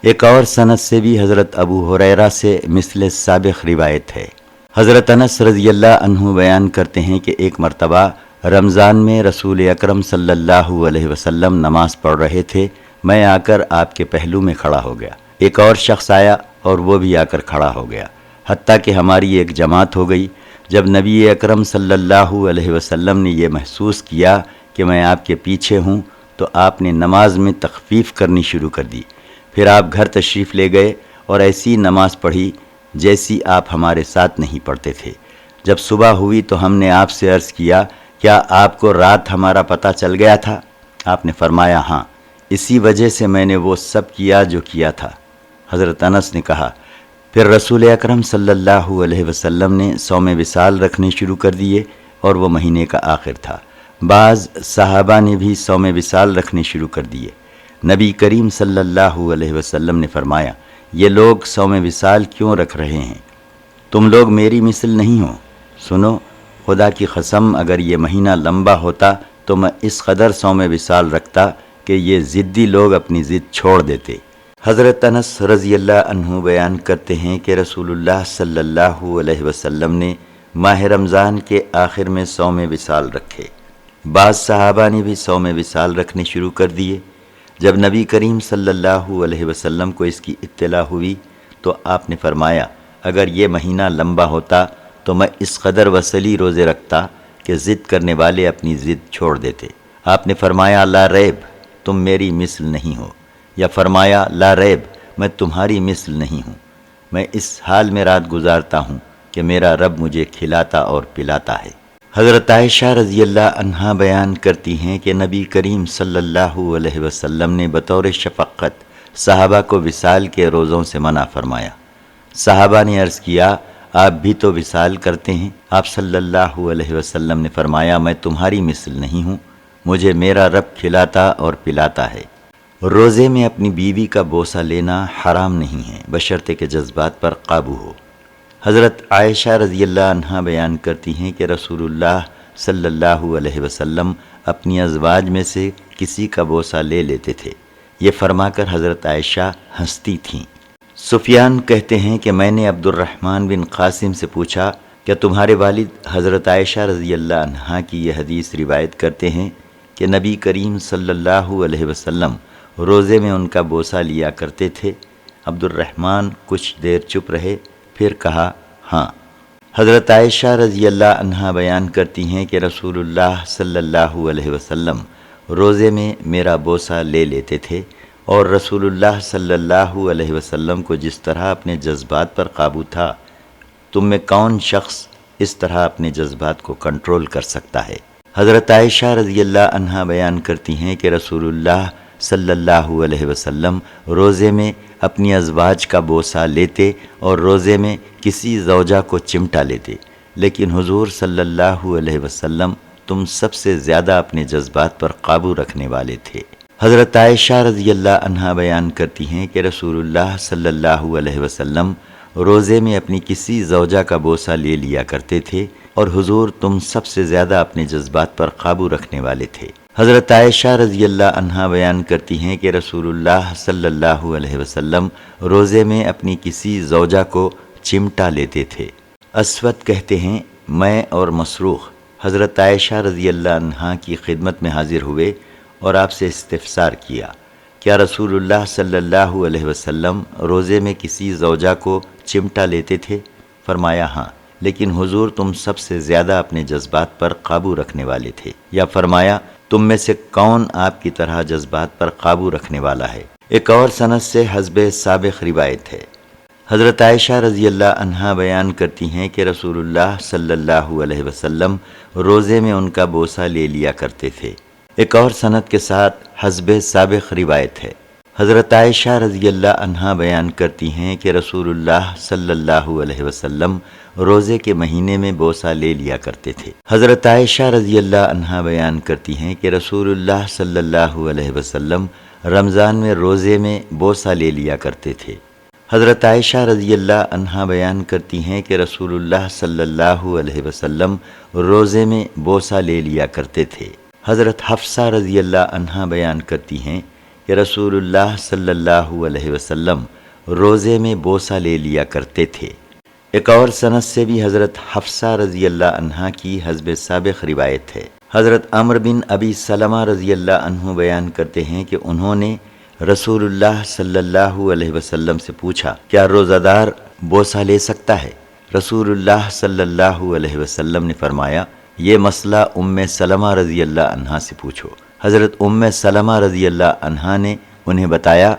ایک اور سند سے بھی حضرت ابو ہریرہ سے مثل سابق روایت ہے۔ حضرت انس رضی اللہ عنہ بیان کرتے ہیں کہ ایک مرتبہ رمضان میں رسول اکرم صلی اللہ علیہ وسلم نماز پڑھ رہے تھے، میں آ کر آپ کے پہلو میں کھڑا ہو گیا۔ ایک اور شخص آیا اور وہ بھی آ کر کھڑا ہو گیا، حتیٰ کہ ہماری ایک جماعت ہو گئی۔ جب نبی اکرم صلی اللہ علیہ وسلم نے یہ محسوس کیا کہ میں آپ کے پیچھے ہوں تو آپ نے نماز میں تخفیف کرنی شروع کر دی۔ پھر آپ گھر تشریف لے گئے اور ایسی نماز پڑھی جیسی آپ ہمارے ساتھ نہیں پڑھتے تھے۔ جب صبح ہوئی تو ہم نے آپ سے عرض کیا، کیا آپ کو رات ہمارا پتہ چل گیا تھا؟ آپ نے فرمایا، ہاں، اسی وجہ سے میں نے وہ سب کیا جو کیا تھا۔ حضرت انس نے کہا، پھر رسول اکرم صلی اللہ علیہ وسلم نے صوم وصال رکھنے شروع کر دیے، اور وہ مہینے کا آخر تھا۔ بعض صحابہ نے بھی صوم وصال رکھنے شروع کر دیے۔ نبی کریم صلی اللہ علیہ وسلم نے فرمایا، یہ لوگ صوم وصال کیوں رکھ رہے ہیں؟ تم لوگ میری مثل نہیں ہو۔ سنو، خدا کی قسم، اگر یہ مہینہ لمبا ہوتا تو میں اس قدر صوم وصال رکھتا کہ یہ ضدی لوگ اپنی ضد چھوڑ دیتے۔ حضرت انس رضی اللہ عنہ بیان کرتے ہیں کہ رسول اللہ صلی اللہ علیہ وسلم نے ماہ رمضان کے آخر میں صوم وصال رکھے۔ بعض صحابہ نے بھی صوم وصال رکھنے شروع کر دیے۔ جب نبی کریم صلی اللہ علیہ وسلم کو اس کی اطلاع ہوئی تو آپ نے فرمایا، اگر یہ مہینہ لمبا ہوتا تو میں اس قدر وصلی روزے رکھتا کہ ضد کرنے والے اپنی ضد چھوڑ دیتے۔ آپ نے فرمایا، لا ریب، تم میری مثل نہیں ہو، یا فرمایا، لا ریب، میں تمہاری مثل نہیں ہوں، میں اس حال میں رات گزارتا ہوں کہ میرا رب مجھے کھلاتا اور پلاتا ہے۔ حضرت عائشہ رضی اللہ عنہا بیان کرتی ہیں کہ نبی کریم صلی اللہ علیہ وسلم نے بطور شفقت صحابہ کو وصال کے روزوں سے منع فرمایا۔ صحابہ نے عرض کیا، آپ بھی تو وصال کرتے ہیں؟ آپ صلی اللہ علیہ وسلم نے فرمایا، میں تمہاری مثل نہیں ہوں، مجھے میرا رب کھلاتا اور پلاتا ہے۔ روزے میں اپنی بیوی کا بوسہ لینا حرام نہیں ہے بشرطے کہ جذبات پر قابو ہو۔ حضرت عائشہ رضی اللہ عنہا بیان کرتی ہیں کہ رسول اللہ صلی اللہ علیہ وسلم اپنی ازواج میں سے کسی کا بوسہ لے لیتے تھے۔ یہ فرما کر حضرت عائشہ ہنستی تھیں۔ سفیان کہتے ہیں کہ میں نے عبد الرحمن بن قاسم سے پوچھا، کیا تمہارے والد حضرت عائشہ رضی اللہ عنہا کی یہ حدیث روایت کرتے ہیں کہ نبی کریم صلی اللہ علیہ وسلم روزے میں ان کا بوسہ لیا کرتے تھے؟ عبد الرحمن کچھ دیر چپ رہے، پھر کہا ہاں۔ حضرت عائشہ رضی اللہ عنہا بیان کرتی ہیں کہ رسول اللہ صلی اللہ علیہ وسلم روزے میں میرا بوسہ لے لیتے تھے، اور رسول اللہ صلی اللہ علیہ وسلم کو جس طرح اپنے جذبات پر قابو تھا، تم میں کون شخص اس طرح اپنے جذبات کو کنٹرول کر سکتا ہے؟ حضرت عائشہ رضی اللہ عنہا بیان کرتی ہیں کہ رسول اللہ صلی اللہ علیہ وسلم روزے میں اپنی ازواج کا بوسہ لیتے اور روزے میں کسی زوجہ کو چمٹا لیتے، لیکن حضور صلی اللہ علیہ وسلم تم سب سے زیادہ اپنے جذبات پر قابو رکھنے والے تھے۔ حضرت عائشہ رضی اللہ عنہا بیان کرتی ہیں کہ رسول اللہ صلی اللہ علیہ وسلم روزے میں اپنی کسی زوجہ کا بوسہ لے لیا کرتے تھے، اور حضور تم سب سے زیادہ اپنے جذبات پر قابو رکھنے والے تھے۔ حضرت عائشہ رضی اللہ عنہا بیان کرتی ہیں کہ رسول اللہ صلی اللہ علیہ وسلم روزے میں اپنی کسی زوجہ کو چمٹا لیتے تھے۔ اسود کہتے ہیں میں اور مسروق حضرت عائشہ رضی اللہ عنہا کی خدمت میں حاضر ہوئے اور آپ سے استفسار کیا، کیا رسول اللہ صلی اللہ علیہ وسلم روزے میں کسی زوجہ کو چمٹا لیتے تھے؟ فرمایا ہاں، لیکن حضور تم سب سے زیادہ اپنے جذبات پر قابو رکھنے والے تھے۔ یا فرمایا تم میں سے کون آپ کی طرح جذبات پر قابو رکھنے والا ہے؟ ایک اور سند سے حسب سابق روایت ہے۔ حضرت عائشہ رضی اللہ عنہا بیان کرتی ہیں کہ رسول اللہ صلی اللہ علیہ وسلم روزے میں ان کا بوسہ لے لیا کرتے تھے۔ ایک اور سند کے ساتھ حسب سابق روایت ہے۔ حضرت عائشہ رضی اللہ عنہا بیان کرتی ہیں کہ رسول اللہ صلی اللہ علیہ وسلم روزے کے مہینے میں بوسہ لے لیا کرتے تھے۔ حضرت عائشہ رضی اللہ عنہا بیان کرتی ہیں کہ رسول اللہ صلی اللہ علیہ وسلم رمضان میں روزے میں بوسہ لے لیا کرتے تھے۔ حضرت عائشہ رضی اللہ عنہا بیان کرتی ہیں کہ رسول اللہ صلی اللہ علیہ وسلم روزے میں بوسہ لے لیا کرتے تھے۔ حضرت حفصہ رضی اللہ عنہا بیان کرتی ہیں کہ رسول اللہ صلی اللہ علیہ وسلم روزے میں بوسہ لے لیا کرتے تھے۔ ایک اور سند سے بھی حضرت حفصہ رضی اللہ عنہا کی حسب سابق روایت ہے۔ حضرت عمرو بن ابی سلمہ رضی اللہ عنہ بیان کرتے ہیں کہ انہوں نے رسول اللہ صلی اللہ علیہ وسلم سے پوچھا، کیا روزہ دار بوسہ لے سکتا ہے؟ رسول اللہ صلی اللہ علیہ وسلم نے فرمایا، یہ مسئلہ ام سلمہ رضی اللہ عنہا سے پوچھو۔ حضرت ام سلمہ رضی اللہ عنہا نے انہیں بتایا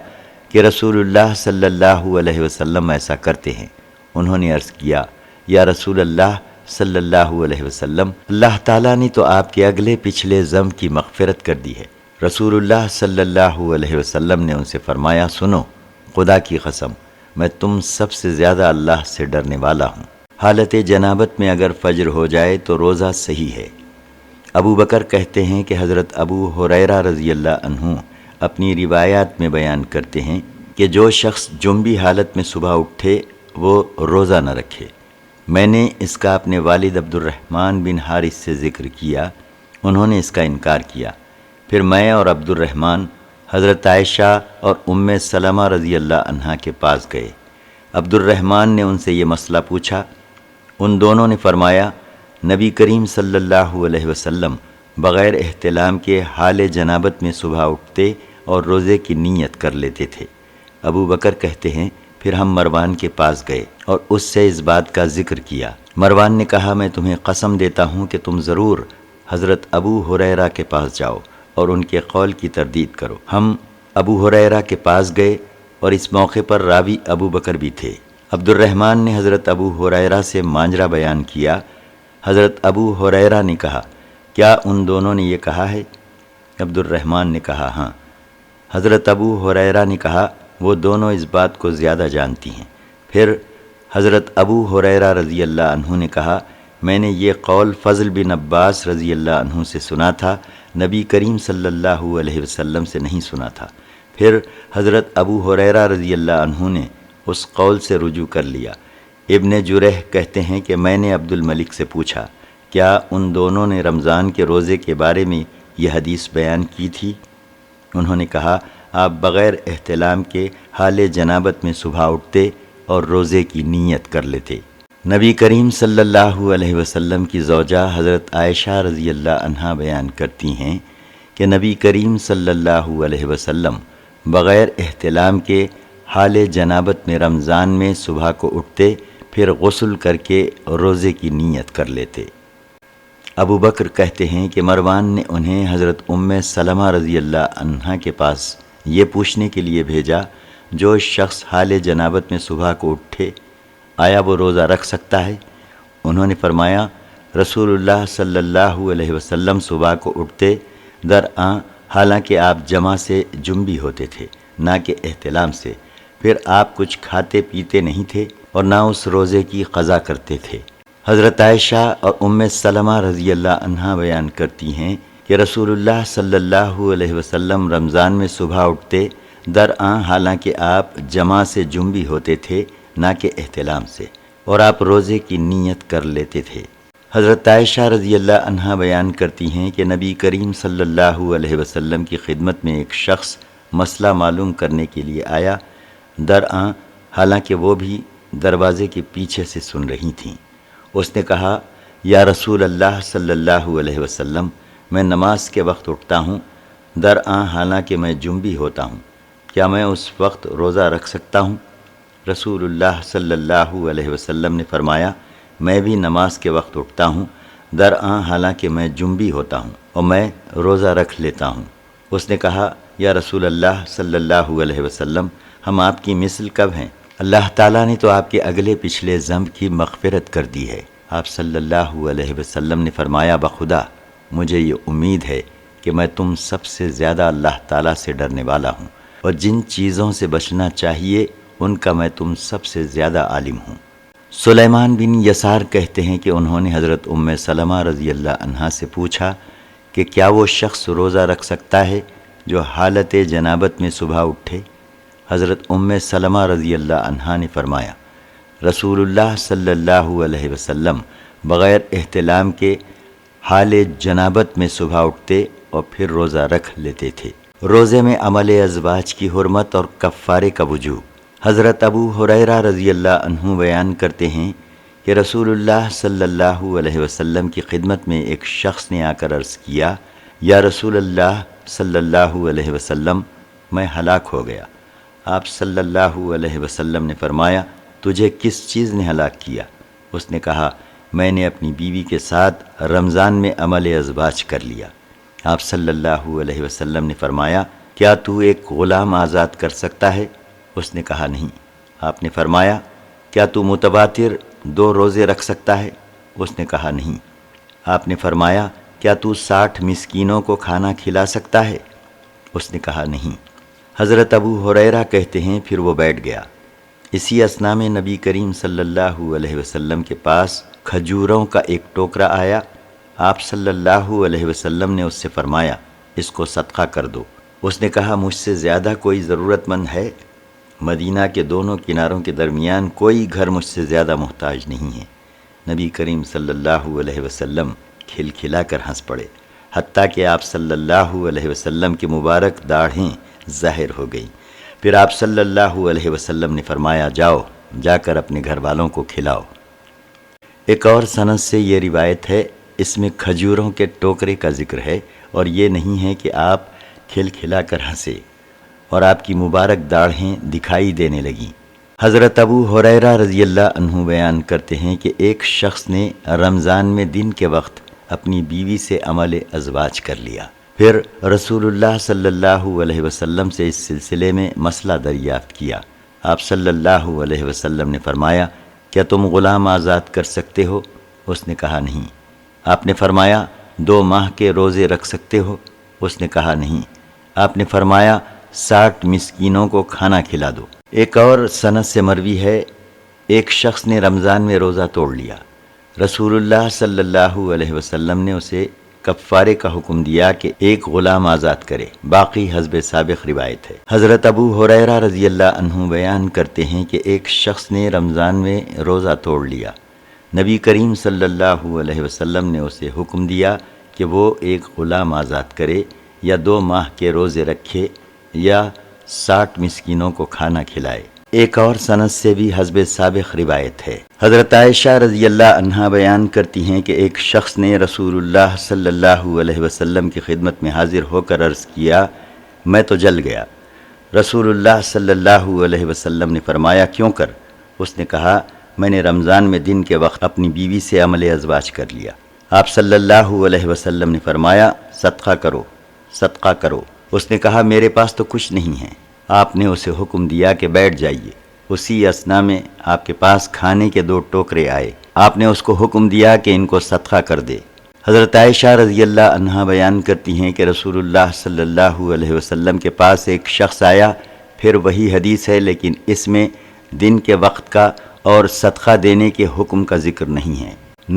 کہ رسول اللہ صلی اللہ علیہ وسلم ایسا کرتے ہیں۔ انہوں نے عرض کیا، یا رسول اللہ صلی اللہ علیہ وسلم، اللہ تعالیٰ نے تو آپ کے اگلے پچھلے ذنب کی مغفرت کر دی ہے۔ رسول اللہ صلی اللہ علیہ وسلم نے ان سے فرمایا، سنو، خدا کی قسم میں تم سب سے زیادہ اللہ سے ڈرنے والا ہوں۔ حالت جنابت میں اگر فجر ہو جائے تو روزہ صحیح ہے۔ ابو بکر کہتے ہیں کہ حضرت ابو ہریرہ رضی اللہ عنہ اپنی روایات میں بیان کرتے ہیں کہ جو شخص جنبی حالت میں صبح اٹھے وہ روزہ نہ رکھے۔ میں نے اس کا اپنے والد عبد الرحمن بن حارث سے ذکر کیا، انہوں نے اس کا انکار کیا۔ پھر میں اور عبد الرحمن حضرت عائشہ اور ام سلمہ رضی اللہ عنہا کے پاس گئے۔ عبد الرحمن نے ان سے یہ مسئلہ پوچھا۔ ان دونوں نے فرمایا، نبی کریم صلی اللہ علیہ وسلم بغیر احتلام کے حال جنابت میں صبح اٹھتے اور روزے کی نیت کر لیتے تھے۔ ابو بکر کہتے ہیں پھر ہم مروان کے پاس گئے اور اس سے اس بات کا ذکر کیا۔ مروان نے کہا، میں تمہیں قسم دیتا ہوں کہ تم ضرور حضرت ابو ہریرہ کے پاس جاؤ اور ان کے قول کی تردید کرو۔ ہم ابو ہریرہ کے پاس گئے اور اس موقع پر راوی ابو بکر بھی تھے۔ عبد الرحمن نے حضرت ابو ہریرہ سے ماجرا بیان کیا۔ حضرت ابو ہریرہ نے کہا، کیا ان دونوں نے یہ کہا ہے؟ عبد الرحمن نے کہا ہاں۔ حضرت ابو ہریرہ نے کہا، وہ دونوں اس بات کو زیادہ جانتی ہیں۔ پھر حضرت ابو ہریرہ رضی اللہ عنہ نے کہا، میں نے یہ قول فضل بن عباس رضی اللہ عنہ سے سنا تھا، نبی کریم صلی اللہ علیہ وسلم سے نہیں سنا تھا۔ پھر حضرت ابو ہریرہ رضی اللہ عنہ نے اس قول سے رجوع کر لیا۔ ابن جریح کہتے ہیں کہ میں نے عبد الملک سے پوچھا، کیا ان دونوں نے رمضان کے روزے کے بارے میں یہ حدیث بیان کی تھی؟ انہوں نے کہا، آپ بغیر احتلام کے حال جنابت میں صبح اٹھتے اور روزے کی نیت کر لیتے۔ نبی کریم صلی اللہ علیہ وسلم کی زوجہ حضرت عائشہ رضی اللہ عنہا بیان کرتی ہیں کہ نبی کریم صلی اللہ علیہ وسلم بغیر احتلام کے حال جنابت میں رمضان میں صبح کو اٹھتے، پھر غسل کر کے روزے کی نیت کر لیتے۔ ابو بکر کہتے ہیں کہ مروان نے انہیں حضرت ام سلمہ رضی اللہ عنہا کے پاس یہ پوچھنے کے لیے بھیجا، جو شخص حال جنابت میں صبح کو اٹھے آیا وہ روزہ رکھ سکتا ہے؟ انہوں نے فرمایا، رسول اللہ صلی اللہ علیہ وسلم صبح کو اٹھتے درآں حالانکہ آپ جمع سے جنبی ہوتے تھے، نہ کہ احتلام سے، پھر آپ کچھ کھاتے پیتے نہیں تھے اور نہ اس روزے کی قضا کرتے تھے۔ حضرت عائشہ اور ام سلمہ رضی اللہ عنہا بیان کرتی ہیں کہ رسول اللہ صلی اللہ علیہ وسلم رمضان میں صبح اٹھتے درآں حالانکہ آپ جمع سے جنبی ہوتے تھے، نہ کہ احتلام سے، اور آپ روزے کی نیت کر لیتے تھے۔ حضرت عائشہ رضی اللہ عنہا بیان کرتی ہیں کہ نبی کریم صلی اللہ علیہ وسلم کی خدمت میں ایک شخص مسئلہ معلوم کرنے کے لیے آیا، درآں حالانکہ وہ بھی دروازے کے پیچھے سے سن رہی تھیں۔ اس نے کہا، یا رسول اللہ صلی اللہ علیہ وسلم، میں نماز کے وقت اٹھتا ہوں، درآں حالانکہ میں جنبی ہوتا ہوں، کیا میں اس وقت روزہ رکھ سکتا ہوں؟ رسول اللہ صلی اللہ علیہ وسلم نے فرمایا، میں بھی نماز کے وقت اٹھتا ہوں، درآں حالانکہ میں جنبی ہوتا ہوں، اور میں روزہ رکھ لیتا ہوں۔ اس نے کہا، یا رسول اللہ صلی اللہ علیہ وسلم، ہم آپ کی مثل کب ہیں؟ اللہ تعالیٰ نے تو آپ کے اگلے پچھلے ذنب کی مغفرت کر دی ہے۔ آپ صلی اللہ علیہ وسلم نے فرمایا، بخدا مجھے یہ امید ہے کہ میں تم سب سے زیادہ اللہ تعالیٰ سے ڈرنے والا ہوں، اور جن چیزوں سے بچنا چاہیے ان کا میں تم سب سے زیادہ عالم ہوں۔ سلیمان بن یسار کہتے ہیں کہ انہوں نے حضرت ام سلمہ رضی اللہ عنہا سے پوچھا کہ کیا وہ شخص روزہ رکھ سکتا ہے جو حالت جنابت میں صبح اٹھے؟ حضرت ام سلمہ رضی اللہ عنہا نے فرمایا، رسول اللہ صلی اللہ علیہ وسلم بغیر احتلام کے حال جنابت میں صبح اٹھتے اور پھر روزہ رکھ لیتے تھے۔ روزے میں عمل ازواج کی حرمت اور کفارے کا وجوب۔ حضرت ابو ہریرہ رضی اللہ عنہ بیان کرتے ہیں کہ رسول اللہ صلی اللہ علیہ وسلم کی خدمت میں ایک شخص نے آ کر عرض کیا، یا رسول اللہ صلی اللہ علیہ وسلم، میں ہلاک ہو گیا۔ آپ صلی اللہ علیہ وسلم نے فرمایا، تجھے کس چیز نے ہلاک کیا؟ اس نے کہا، میں نے اپنی بیوی کے ساتھ رمضان میں عمل ازواج کر لیا۔ آپ صلی اللہ علیہ وسلم نے فرمایا، کیا تو ایک غلام آزاد کر سکتا ہے؟ اس نے کہا نہیں۔ آپ نے فرمایا، کیا تو متواتر 2 روزے رکھ سکتا ہے؟ اس نے کہا نہیں۔ آپ نے فرمایا، کیا تو 60 مسکینوں کو کھانا کھلا سکتا ہے؟ اس نے کہا نہیں۔ حضرت ابو ہریرہ کہتے ہیں پھر وہ بیٹھ گیا۔ اسی اثنا میں نبی کریم صلی اللہ علیہ وسلم کے پاس کھجوروں کا ایک ٹوکرا آیا۔ آپ صلی اللہ علیہ وسلم نے اس سے فرمایا، اس کو صدقہ کر دو۔ اس نے کہا، مجھ سے زیادہ کوئی ضرورت مند ہے؟ مدینہ کے دونوں کناروں کے درمیان کوئی گھر مجھ سے زیادہ محتاج نہیں ہے۔ نبی کریم صلی اللہ علیہ وسلم کھلکھلا کر ہنس پڑے، حتیٰ کہ آپ صلی اللہ علیہ وسلم کی مبارک داڑھیں ظاہر ہو گئیں۔ پھر آپ صلی اللہ علیہ وسلم نے فرمایا، جاؤ، جا کر اپنے گھر والوں کو کھلاؤ۔ ایک اور سند سے یہ روایت ہے، اس میں کھجوروں کے ٹوکرے کا ذکر ہے، اور یہ نہیں ہے کہ آپ کھلکھلا کر ہنسے اور آپ کی مبارک داڑھیں دکھائی دینے لگیں۔ حضرت ابو ہریرہ رضی اللہ عنہ بیان کرتے ہیں کہ ایک شخص نے رمضان میں دن کے وقت اپنی بیوی سے عمل ازواج کر لیا۔ پھر رسول اللہ صلی اللہ علیہ وسلم سے اس سلسلے میں مسئلہ دریافت کیا۔ آپ صلی اللہ علیہ وسلم نے فرمایا، کیا تم غلام آزاد کر سکتے ہو؟ اس نے کہا نہیں۔ آپ نے فرمایا، 2 ماہ کے روزے رکھ سکتے ہو؟ اس نے کہا نہیں۔ آپ نے فرمایا، 60 مسکینوں کو کھانا کھلا دو۔ ایک اور سند سے مروی ہے، ایک شخص نے رمضان میں روزہ توڑ لیا۔ رسول اللہ صلی اللہ علیہ وسلم نے اسے کفارے کا حکم دیا کہ ایک غلام آزاد کرے، باقی حسب سابق روایت ہے۔ حضرت ابو ہریرہ رضی اللہ عنہ بیان کرتے ہیں کہ ایک شخص نے رمضان میں روزہ توڑ لیا۔ نبی کریم صلی اللہ علیہ وسلم نے اسے حکم دیا کہ وہ ایک غلام آزاد کرے یا 2 ماہ کے روزے رکھے یا 60 مسکینوں کو کھانا کھلائے۔ ایک اور سند سے بھی حسب سابق روایت ہے۔ حضرت عائشہ رضی اللہ عنہا بیان کرتی ہیں کہ ایک شخص نے رسول اللہ صلی اللہ علیہ وسلم کی خدمت میں حاضر ہو کر عرض کیا، میں تو جل گیا۔ رسول اللہ صلی اللہ علیہ وسلم نے فرمایا، کیوں کر؟ اس نے کہا، میں نے رمضان میں دن کے وقت اپنی بیوی سے عمل ازواج کر لیا۔ آپ صلی اللہ علیہ وسلم نے فرمایا، صدقہ کرو، صدقہ کرو۔ اس نے کہا، میرے پاس تو کچھ نہیں ہے۔ آپ نے اسے حکم دیا کہ بیٹھ جائیے۔ اسی اثنا میں آپ کے پاس کھانے کے 2 ٹوکرے آئے۔ آپ نے اس کو حکم دیا کہ ان کو صدقہ کر دے۔ حضرت عائشہ رضی اللہ عنہا بیان کرتی ہیں کہ رسول اللہ صلی اللہ علیہ وسلم کے پاس ایک شخص آیا، پھر وہی حدیث ہے لیکن اس میں دن کے وقت کا اور صدقہ دینے کے حکم کا ذکر نہیں ہے۔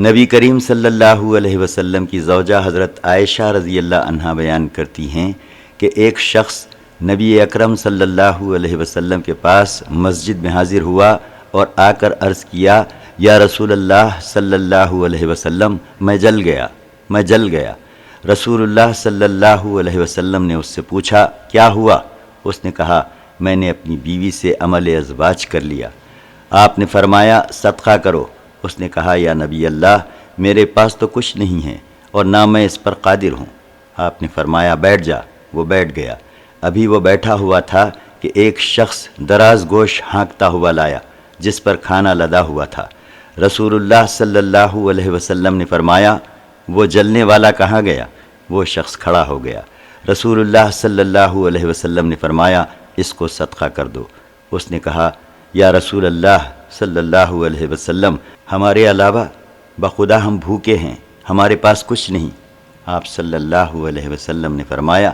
نبی کریم صلی اللہ علیہ وسلم کی زوجہ حضرت عائشہ رضی اللہ عنہا بیان کرتی ہیں کہ ایک شخص نبی اکرم صلی اللہ علیہ وسلم کے پاس مسجد میں حاضر ہوا اور آ کر عرض کیا، یا رسول اللہ صلی اللہ علیہ وسلم، میں جل گیا۔ رسول اللہ صلی اللہ علیہ وسلم نے اس سے پوچھا، کیا ہوا؟ اس نے کہا، میں نے اپنی بیوی سے عمل ازواج کر لیا۔ آپ نے فرمایا، صدقہ کرو۔ اس نے کہا، یا نبی اللہ، میرے پاس تو کچھ نہیں ہے اور نہ میں اس پر قادر ہوں۔ آپ نے فرمایا، بیٹھ جا۔ وہ بیٹھ گیا۔ ابھی وہ بیٹھا ہوا تھا کہ ایک شخص دراز گوش ہانکتا ہوا لایا جس پر کھانا لدا ہوا تھا۔ رسول اللہ صلی اللہ علیہ وسلم نے فرمایا، وہ جلنے والا کہاں گیا؟ وہ شخص کھڑا ہو گیا۔ رسول اللہ صلی اللہ علیہ وسلم نے فرمایا، اس کو صدقہ کر دو۔ اس نے کہا، یا رسول اللہ صلی اللہ علیہ وسلم، ہمارے علاوہ بخدا ہم بھوکے ہیں، ہمارے پاس کچھ نہیں۔ آپ صلی اللہ علیہ وسلم نے فرمایا،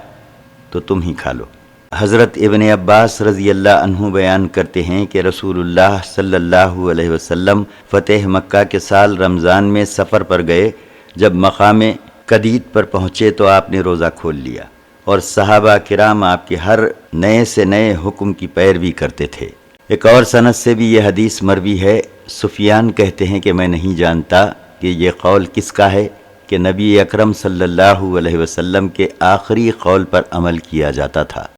تو تم ہی کھا لو۔ حضرت ابن عباس رضی اللہ عنہ بیان کرتے ہیں کہ رسول اللہ صلی اللہ علیہ وسلم فتح مکہ کے سال رمضان میں سفر پر گئے۔ جب مقام قدید پر پہنچے تو آپ نے روزہ کھول لیا اور صحابہ کرام آپ کے ہر نئے سے نئے حکم کی پیروی کرتے تھے۔ ایک اور سند سے بھی یہ حدیث مروی ہے۔ سفیان کہتے ہیں کہ میں نہیں جانتا کہ یہ قول کس کا ہے کہ نبی اکرم صلی اللہ علیہ وسلم کے آخری قول پر عمل کیا جاتا تھا۔